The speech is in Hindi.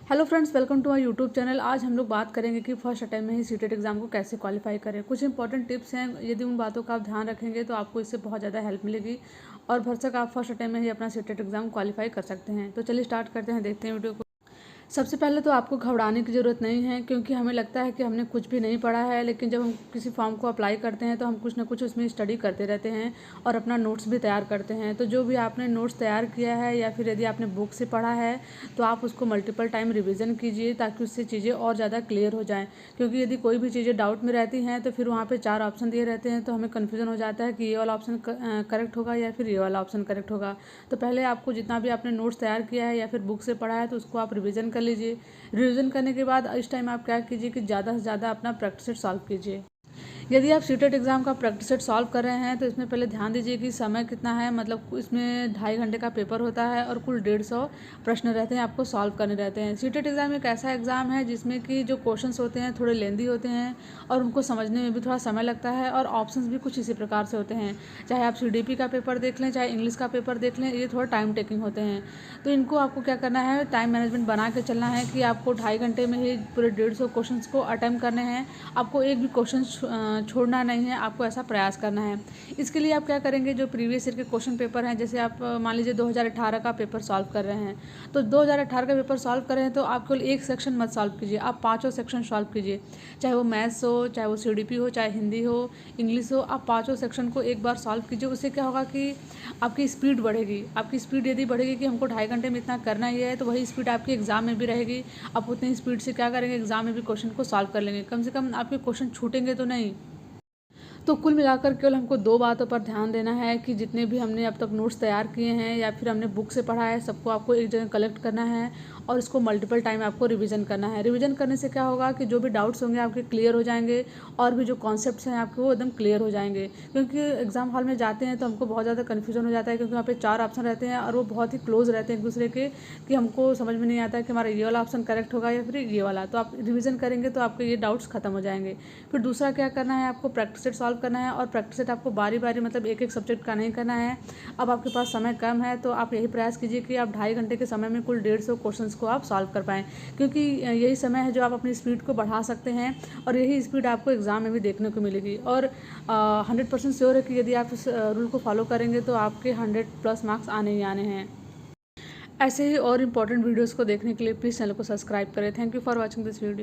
Hello friends, welcome to my YouTube channel. आज हम लोग बात करेंगे कि फर्स्ट अटेम्प्ट में ही सीटेट एग्जाम को कैसे क्वालिफाई करें। कुछ इंपॉर्टेंट टिप्स हैं, यदि उन बातों का आप ध्यान रखेंगे तो आपको इससे बहुत ज़्यादा हेल्प मिलेगी और भरसक आप फर्स्ट अटेम्प्ट में ही अपना सीटेट एग्जाम क्वालिफाई कर सकते हैं। तो चलिए स्टार्ट करते हैं, देखते हैं वीडियो को। सबसे पहले तो आपको घबराने की ज़रूरत नहीं है, क्योंकि हमें लगता है कि हमने कुछ भी नहीं पढ़ा है, लेकिन जब हम किसी फॉर्म को अप्लाई करते हैं तो हम कुछ ना कुछ उसमें स्टडी करते रहते हैं और अपना नोट्स भी तैयार करते हैं। तो जो भी आपने नोट्स तैयार किया है या फिर यदि आपने बुक से पढ़ा है तो आप उसको मल्टीपल टाइम रिविज़न कीजिए, ताकि उससे चीज़ें और ज़्यादा क्लियर हो जाएँ। क्योंकि यदि कोई भी चीज़ें डाउट में रहती हैं तो फिर वहाँ पर 4 ऑप्शन दिए रहते हैं, तो हमें कन्फ्यूज़न हो जाता है कि ये वाला ऑप्शन करेक्ट होगा या फिर ये वाला ऑप्शन करेक्ट होगा। तो पहले आपको जितना भी आपने नोट्स तैयार किया है या फिर बुक से पढ़ा है तो उसको आप रिविज़न कर लीजिए। रिवीजन करने के बाद इस टाइम आप क्या कीजिए कि ज़्यादा से ज़्यादा अपना प्रैक्टिस सेट सॉल्व कीजिए। यदि आप सीटेट एग्जाम का प्रैक्टिस सेट सॉल्व कर रहे हैं तो इसमें पहले ध्यान दीजिए कि समय कितना है। मतलब इसमें 2.5 घंटे का पेपर होता है और कुल 150 प्रश्न रहते हैं, आपको सॉल्व करने रहते हैं। सीटेट एग्जाम एक ऐसा एग्जाम है जिसमें कि जो क्वेश्चंस होते हैं थोड़े लेंदी होते हैं और उनको समझने में भी थोड़ा समय लगता है, और ऑप्शंस भी कुछ इसी प्रकार से होते हैं। चाहे आप CDP का पेपर देख लें, चाहे इंग्लिश का पेपर देख लें, ये थोड़ा टाइम टेकिंग होते हैं। तो इनको आपको क्या करना है, टाइम मैनेजमेंट बना के चलना है कि आपको 2.5 घंटे में ही पूरे 150 क्वेश्चन को अटेम्प्ट करने हैं। आपको एक भी क्वेश्चन छोड़ना नहीं है, आपको ऐसा प्रयास करना है। इसके लिए आप क्या करेंगे, जो प्रीवियस ईयर के क्वेश्चन पेपर हैं, जैसे आप मान लीजिए 2018 का पेपर सॉल्व कर रहे हैं, तो 2018 का पेपर सॉल्व कर रहे हैं तो आप केवल एक सेक्शन मत सॉल्व कीजिए, आप 5 सेक्शन सॉल्व कीजिए। चाहे वो मैथ्स हो, चाहे वो CDP हो, चाहे हिंदी हो, इंग्लिश हो, आप 5 सेक्शन को एक बार सॉल्व कीजिए। उससे क्या होगा कि आपकी स्पीड बढ़ेगी। आपकी स्पीड यदि बढ़ेगी कि हमको 2.5 घंटे में इतना करना ही है, तो वही स्पीड आपकी एग्जाम में भी रहेगी। आप उतनी स्पीड से क्या करेंगे, एग्जाम में भी क्वेश्चन को सॉल्व कर लेंगे। कम से कम आपके क्वेश्चन छूटेंगे तो नहीं। तो कुल मिलाकर केवल हमको 2 बातों पर ध्यान देना है कि जितने भी हमने अब तक नोट्स तैयार किए हैं या फिर हमने बुक से पढ़ा है, सबको आपको एक जगह कलेक्ट करना है और इसको मल्टीपल टाइम आपको रिवीजन करना है। रिवीजन करने से क्या होगा कि जो भी डाउट्स होंगे आपके क्लियर हो जाएंगे और भी जो कॉन्सेप्ट्स हैं आपके वो एकदम क्लियर हो जाएंगे। क्योंकि एग्जाम हॉल में जाते हैं तो हमको बहुत ज़्यादा कन्फ्यूजन हो जाता है, क्योंकि वहाँ पे 4 ऑप्शन रहते हैं और वो बहुत ही क्लोज रहते हैं एक दूसरे के, कि हमको समझ में नहीं आता है कि हमारा ये वाला ऑप्शन करेक्ट होगा या फिर ये वाला। तो आप रिवीजन करेंगे तो आपके ये डाउट्स खत्म हो जाएंगे। फिर दूसरा क्या करना है, आपको प्रैक्टिस सेट सॉल्व करना है, और प्रैक्टिस सेट आपको बारी बारी मतलब एक एक सब्जेक्ट का नहीं करना है। अब आपके पास समय कम है तो आप यही प्रयास कीजिए कि आप 2.5 घंटे के समय में कुल 150 क्वेश्चंस को आप सॉल्व कर पाएँ, क्योंकि यही समय है जो आप अपनी स्पीड को बढ़ा सकते हैं और यही स्पीड आपको एग्ज़ाम में भी देखने को मिलेगी। और 100% श्योर है कि यदि आप इस रूल को फॉलो करेंगे तो आपके 100+ मार्क्स आने ही आने हैं। ऐसे ही और इम्पॉर्टेंट वीडियोज़ को देखने के लिए प्लीज़ चैनल को सब्सक्राइब करें। Thank you for watching this video.